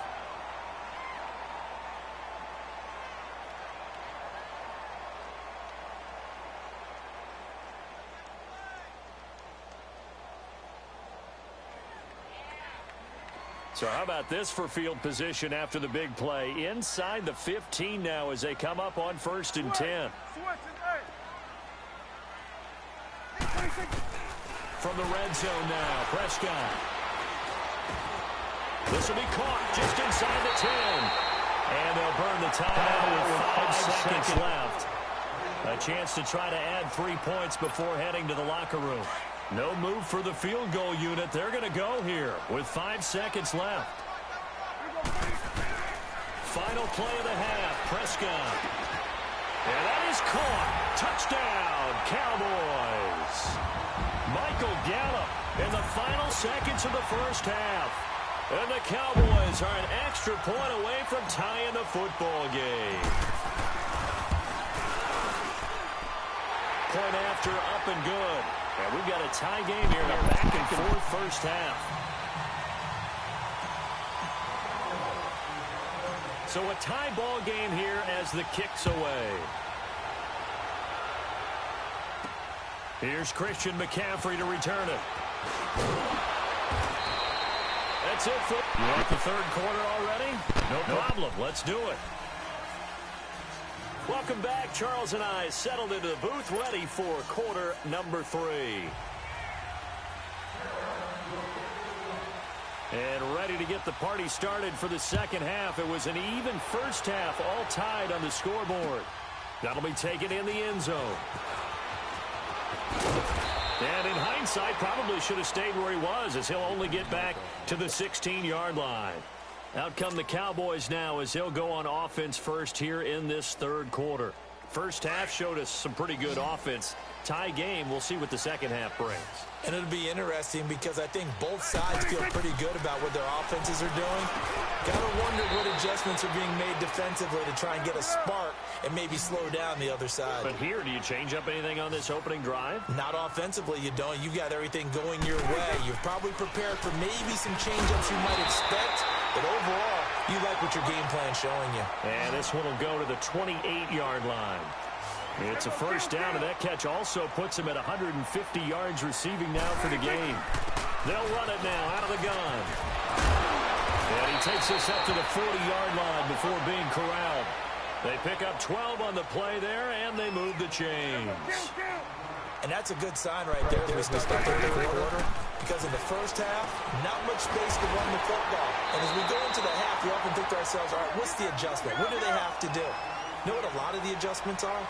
So how about this for field position after the big play? Inside the 15 now as they come up on 1st and 10. From the red zone now, Prescott. This will be caught just inside the 10. And they'll burn the timeout with 5 seconds left. A chance to try to add 3 points before heading to the locker room. No move for the field goal unit. They're going to go here with 5 seconds left. Final play of the half, Prescott. And that is caught. Touchdown, Cowboys. Michael Gallup in the final seconds of the first half. And the Cowboys are an extra point away from tying the football game. Point after, up and good. And we've got a tie game here in a back-and-forth first half. So a tie ball game here as the kick's away. Here's Christian McCaffrey to return it. That's it for... You want the third quarter already? No problem. Let's do it. Welcome back. Charles and I settled into the booth, ready for quarter number 3. And ready to get the party started for the second half. It was an even first half, all tied on the scoreboard. That'll be taken in the end zone. And in hindsight, probably should have stayed where he was, as he'll only get back to the 16-yard line. Out come the Cowboys now as he'll go on offense first here in this third quarter. First half showed us some pretty good offense. Tie game, we'll see what the second half brings. And it'll be interesting because I think both sides feel pretty good about what their offenses are doing. Gotta wonder what adjustments are being made defensively to try and get a spark and maybe slow down the other side. But here, do you change up anything on this opening drive? Not offensively, you don't. You got everything going your way. You've probably prepared for maybe some change-ups you might expect, but overall, you like what your game plan's showing you. And this one will go to the 28-yard line. It's a first down, and that catch also puts him at 150 yards receiving now for the game. They'll run it now out of the gun. And he takes us up to the 40-yard line before being corralled. They pick up 12 on the play there, and they move the chains. And that's a good sign right there as we start the third quarter, because in the first half, not much space to run the football. And as we go into the half, we often think to ourselves, all right, what's the adjustment? What do they have to do? You know what a lot of the adjustments are?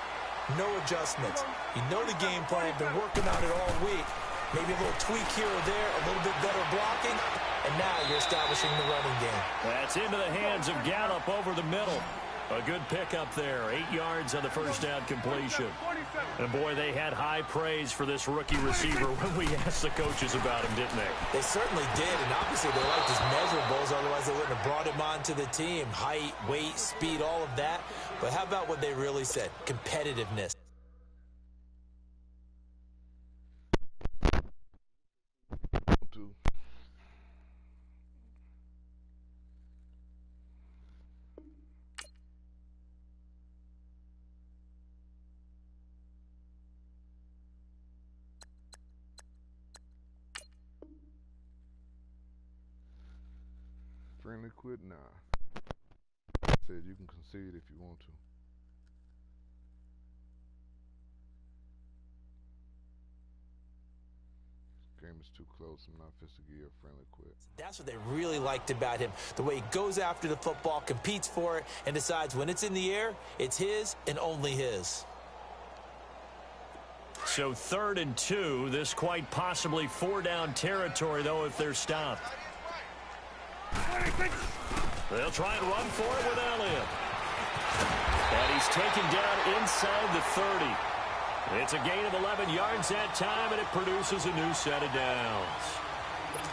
No adjustments. You know the game plan, been working on it all week. Maybe a little tweak here or there, a little bit better blocking, and now you're establishing the running game. That's into the hands of Gallup over the middle. A good pickup there, 8 yards on the first down completion. And boy, they had high praise for this rookie receiver when we asked the coaches about him, didn't they? They certainly did, and obviously they liked his measurables, otherwise they wouldn't have brought him onto the team. Height, weight, speed, all of that. But how about what they really said? Competitiveness. Friendly quit? Nah. Said you can concede if you want to. This game is too close. I'm not fit to give you a friendly quit. That's what they really liked about him. The way he goes after the football, competes for it, and decides when it's in the air, it's his and only his. So 3rd and 2. This quite possibly 4-down territory, though, if they're stopped. They'll try and run for it with Elliott. And he's taken down inside the 30. It's a gain of 11 yards that time, and it produces a new set of downs.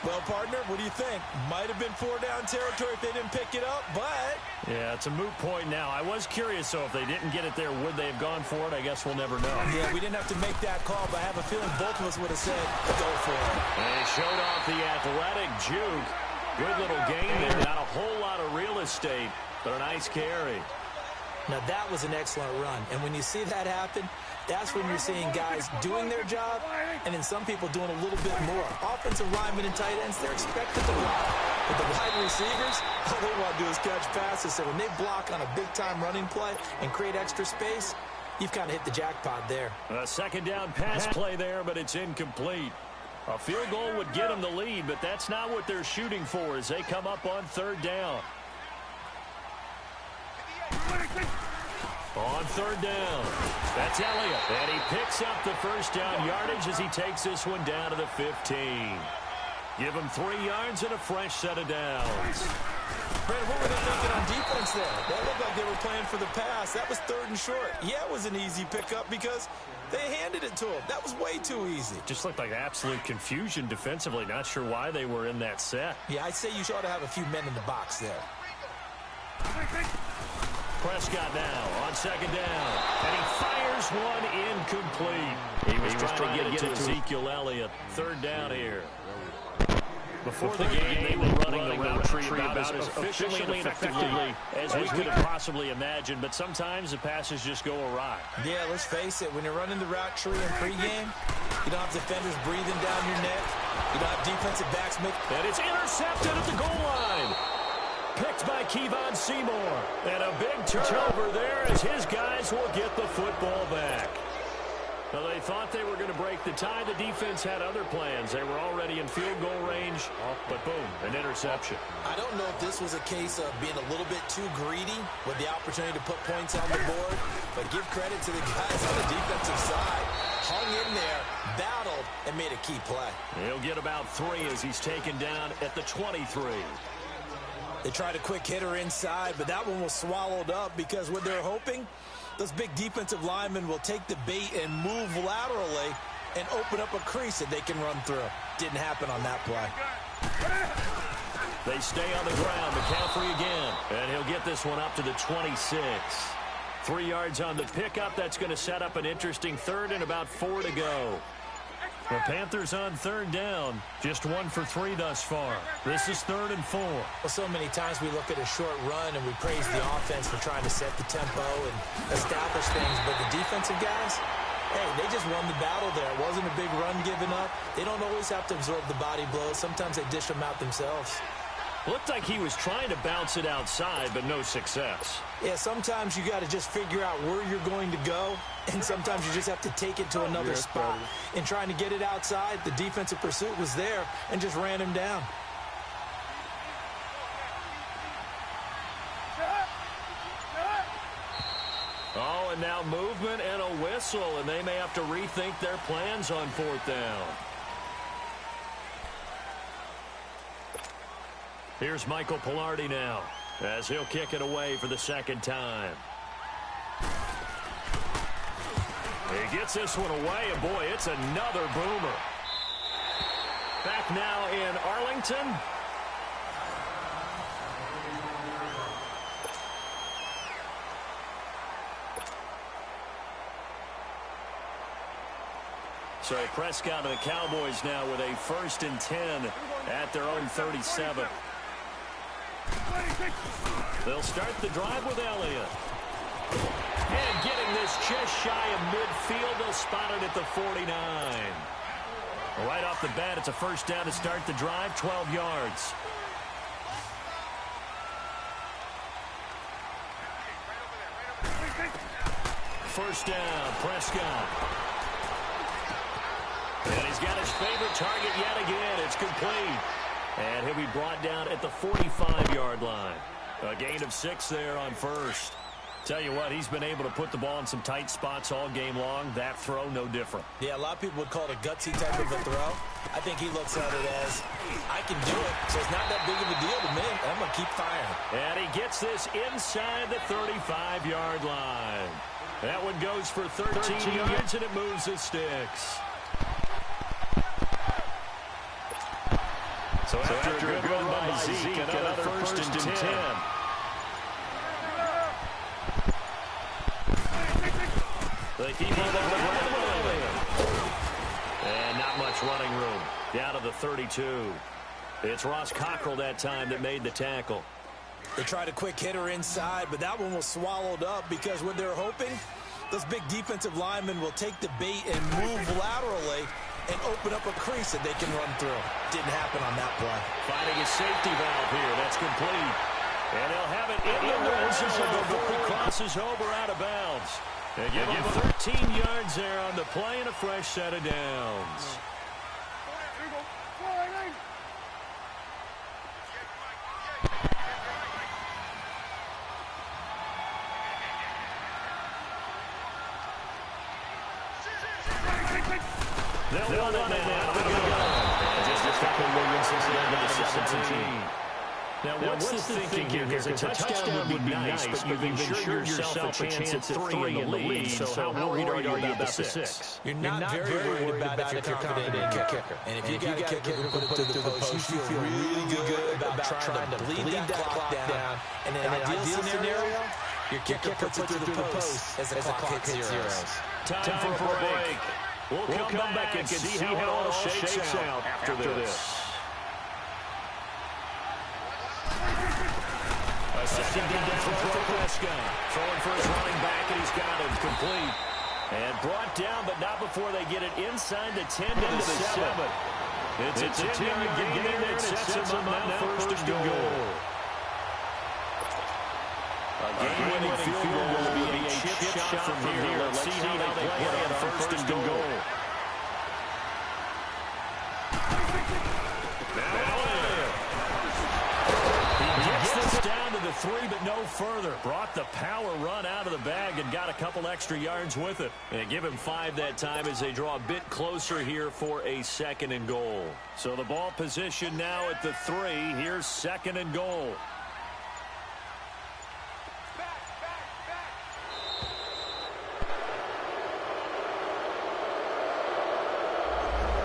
Well, partner, what do you think? Might have been 4-down territory if they didn't pick it up, but... Yeah, it's a moot point now. I was curious, though, if they didn't get it there, would they have gone for it? I guess we'll never know. Yeah, we didn't have to make that call, but I have a feeling both of us would have said, go for it. And he showed off the athletic juke. Good little gain there. Not a whole lot of real estate, but a nice carry. Now, that was an excellent run. And when you see that happen, that's when you're seeing guys doing their job and then some people doing a little bit more. Offensive linemen and tight ends, they're expected to block. But the wide receivers, all they want to do is catch passes. So when they block on a big-time running play and create extra space, you've kind of hit the jackpot there. A second down pass play there, but it's incomplete. A field goal would get them the lead, but that's not what they're shooting for as they come up on third down. On third down, that's Elliott. And he picks up the first down yardage as he takes this one down to the 15. Give him 3 yards and a fresh set of downs. Brandon, what were they thinking on defense there? That looked like they were playing for the pass. That was 3rd and short. Yeah, it was an easy pickup because they handed it to him. That was way too easy. Just looked like absolute confusion defensively. Not sure why they were in that set. Yeah, I'd say you ought to have a few men in the box there. Prescott now on second down. And he fires one incomplete. He was trying to get it to Ezekiel Elliott. 3rd down here. Before the game, they were running the route tree about as efficiently and effectively as we could have possibly imagined, but sometimes the passes just go awry. Yeah, let's face it, when you're running the route tree in pregame, you don't have defenders breathing down your neck. You don't have defensive backs make... And it's intercepted at the goal line. Picked by Kevon Seymour. And a big turnover there as his guys will get the football back. Well, they thought they were going to break the tie. The defense had other plans. They were already in field goal range, but boom, an interception. I don't know if this was a case of being a little bit too greedy with the opportunity to put points on the board, but give credit to the guys on the defensive side. Hung in there, battled, and made a key play. He'll get about 3 as he's taken down at the 23. They tried a quick hitter inside, but that one was swallowed up because what they're hoping, those big defensive linemen will take the bait and move laterally and open up a crease that they can run through. Didn't happen on that play. They stay on the ground. McCaffrey again. And he'll get this one up to the 26. 3 yards on the pickup. That's going to set up an interesting 3rd and about 4 to go. The Panthers on 3rd down. Just 1 for 3 thus far. This is 3rd and 4. Well, so many times we look at a short run and we praise the offense for trying to set the tempo and establish things. But the defensive guys, hey, they just won the battle there. It wasn't a big run given up. They don't always have to absorb the body blows. Sometimes they dish them out themselves. Looked like he was trying to bounce it outside, but no success. Yeah, sometimes you got to just figure out where you're going to go, and sometimes you just have to take it to another spot. In trying to get it outside, the defensive pursuit was there and just ran him down. Oh, and now movement and a whistle, and they may have to rethink their plans on 4th down. Here's Michael Pilardi now as he'll kick it away for the 2nd time. He gets this one away, and boy, it's another boomer. Back now in Arlington. So Prescott and the Cowboys now with a 1st and 10 at their own 37. They'll start the drive with Elliott. And getting this just shy of midfield, they'll spot it at the 49. Right off the bat, it's a 1st down to start the drive, 12 yards. First down, Prescott. And he's got his favorite target yet again. It's complete. And he'll be brought down at the 45-yard line. A gain of 6 there on 1st. Tell you what, he's been able to put the ball in some tight spots all game long. That throw, no different. Yeah, a lot of people would call it a gutsy type of a throw. I think he looks at it as, I can do it, so it's not that big of a deal to me. I'm going to keep firing. And he gets this inside the 35-yard line. That one goes for 13 yards, and it moves the sticks. So after a good run by Zeke, another 1st and 10. They keep on the ground. And not much running room. Down to the 32. It's Ross Cockrell that time that made the tackle. They tried a quick hitter inside, but that one was swallowed up because what they're hoping, those big defensive linemen will take the bait and move laterally and open up a crease that they can run through. Didn't happen on that play. Finding a safety valve here. That's complete. And they'll have it in the red zone before he crosses over out of bounds. They give him 13 yards there on the play and a fresh set of downs. They'll run it now. And just a couple Williamson's down to the 17. Now, what's the thinking here? Because a touchdown would be nice, but you've ensured yourself a chance at 3 in the lead. So how worried are you about the 6? You're not very worried about it if you're confident in your kicker. And if you got a kicker who put it through the post, you feel really good about trying to bleed that clock down. And in an ideal scenario, your kicker puts it through the post as the clock hits zeros. Time for a break. We'll come back and see how it all shakes out after this. A second down for Prescott. Throwing for his running back, and he's got him complete. And brought down, but not before they get it inside the 10 into the 7. It's a 10-yard gain there, and it sets him up now first and goal. A game-winning field goal will be a chip shot from here. Let's see how they play it on first and goal. He gets this down to the 3, but no further. Brought the power run out of the bag and got a couple extra yards with it. And give him 5 that time as they draw a bit closer here for a second and goal. So the ball position now at the 3. Here's second and goal.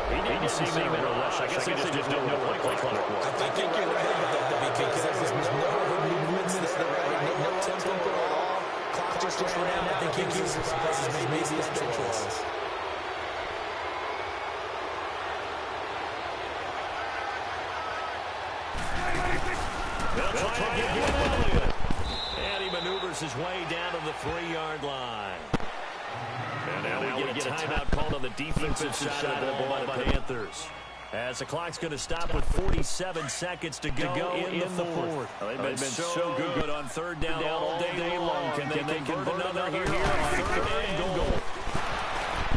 He didn't seem even in a rush. I guess he just didn't know what the play clock was. I think you're right about that because there was no movements there, right? No tempo at all. Clock just ran out. I think he was surprised as maybe his extra was. They'll try again. Elliott. And he maneuvers his way down to the 3-yard line. And now we get a timeout called on the defensive side of the ball by the Panthers. As the clock's going to stop with 47 seconds to go in the fourth. They've been so good on third down all day long. Can they convert another here on third and goal?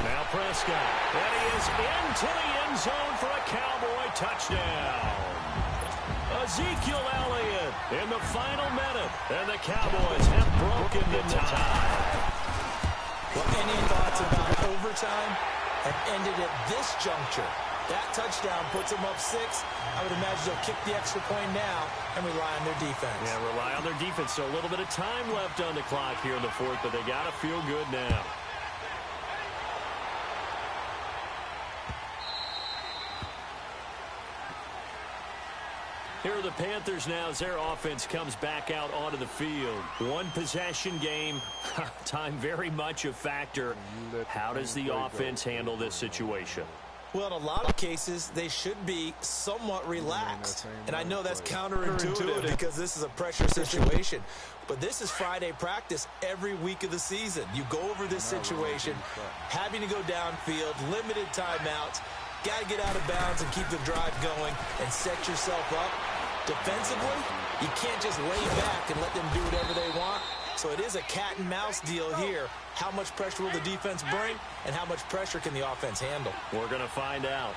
Now Prescott. And he is into the end zone for a Cowboy touchdown. Ezekiel Elliott in the final minute. And the Cowboys have broken the tie. Well, any thoughts about overtime have ended at this juncture. That touchdown puts them up 6. I would imagine they'll kick the extra point now and rely on their defense. Yeah, rely on their defense. So a little bit of time left on the clock here in the fourth, but they got to feel good now. Here are the Panthers now as their offense comes back out onto the field. One possession game. Time very much a factor. How does the offense handle this situation? Well, in a lot of cases, they should be somewhat relaxed. And I know that's counterintuitive because this is a pressure situation. But this is Friday practice every week of the season. You go over this situation, having to go downfield, limited timeouts, got to get out of bounds and keep the drive going and set yourself up. Defensively, you can't just lay back and let them do whatever they want. So it is a cat and mouse deal here. How much pressure will the defense bring, and how much pressure can the offense handle? We're going to find out.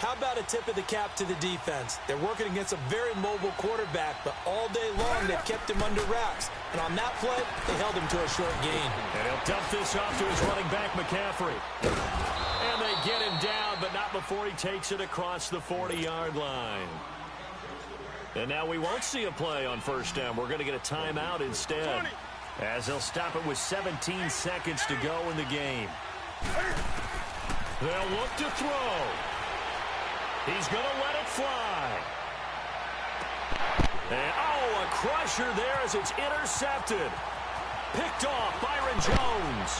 How about a tip of the cap to the defense? They're working against a very mobile quarterback, but all day long they've kept him under wraps. And on that play, they held him to a short gain. And he'll dump this off to his running back, McCaffrey. And they get him down, but not before he takes it across the 40-yard line. And now we won't see a play on first down. We're going to get a timeout instead, as they'll stop it with 17 seconds to go in the game. They'll look to throw. He's going to let it fly. And, oh, a crusher there as it's intercepted. Picked off Byron Jones.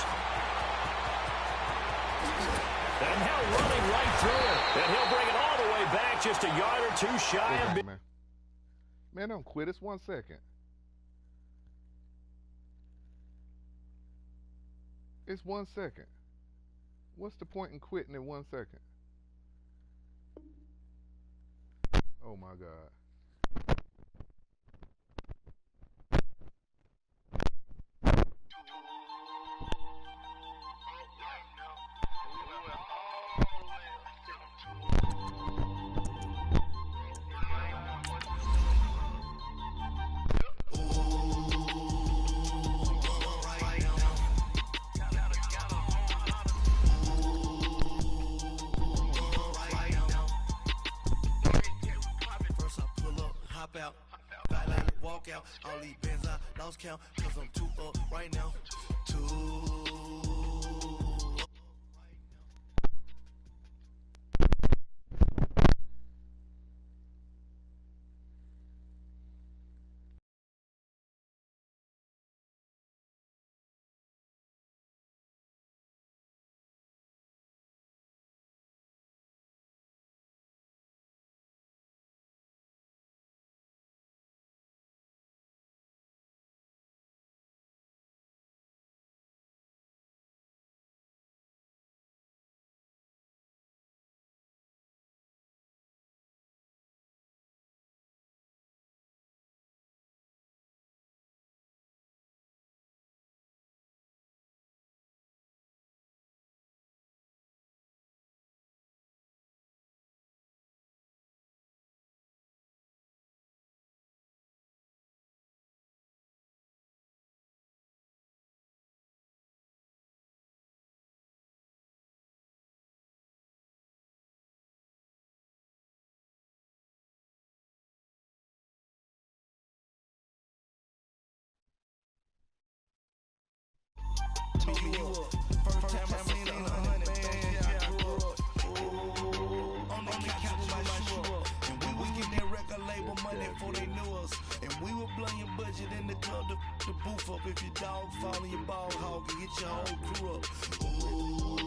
And now running right through it. And he'll bring it all the way back just a yard or two shy of... Man, don't quit. It's 1 second. It's 1 second. What's the point in quitting in 1 second? Oh my God. First I pull up, hop out, fat out, walk out. All these bands I lost count, cause I'm too up right now. Told me you up. First time I seen 100 bands, yeah, I grew up. On the couch with my shoe up. And we was getting that record label money before they knew us. And we were blowing your budget in the club to boof up. If your dog fall in your ball hog and get your whole crew up. Ooh,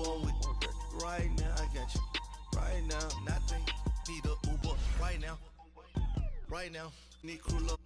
I'm with right now, I got you. Right now, nothing. Need a Uber right now. Right now, need crew up.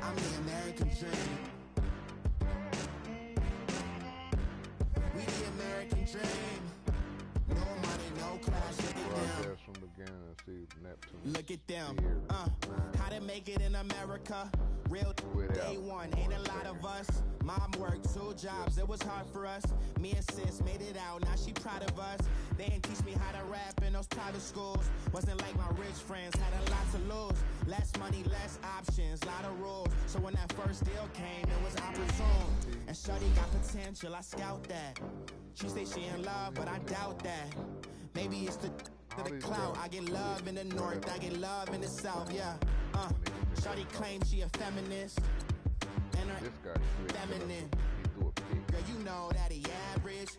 I'm the American dream. We the American dream. No money, no class, look at them. Broadcast from the beginning and see Neptune. Look at them. How to make it in America. Real day one, ain't a lot of us. Mom worked 2 jobs, it was hard for us. Me and sis made it out, now she proud of us. They didn't teach me how to rap in those private schools. Wasn't like my rich friends, had a lot to lose. Less money, less options, lot of rules. So when that first deal came, it was opportune. And shorty got potential, I scout that. She say she in love, but I doubt that. Maybe it's the clout. I get love in the north, I get love in the south, yeah. Shorty claims she a feminist. And her feminine. Girl, you know that he average.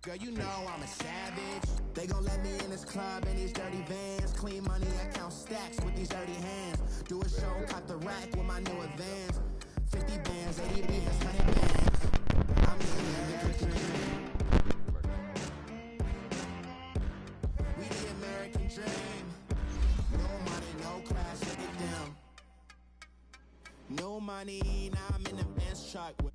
Girl, you know I'm a savage. They gon' let me in this club in these dirty vans. Clean money, I count stacks with these dirty hands. Do a show, cut the rack with my new advance. 50 bands, 80 bands, 100 bands. I'm the American dream. We the American dream. No money, no class, look at them. No money, now I'm in the Benz truck with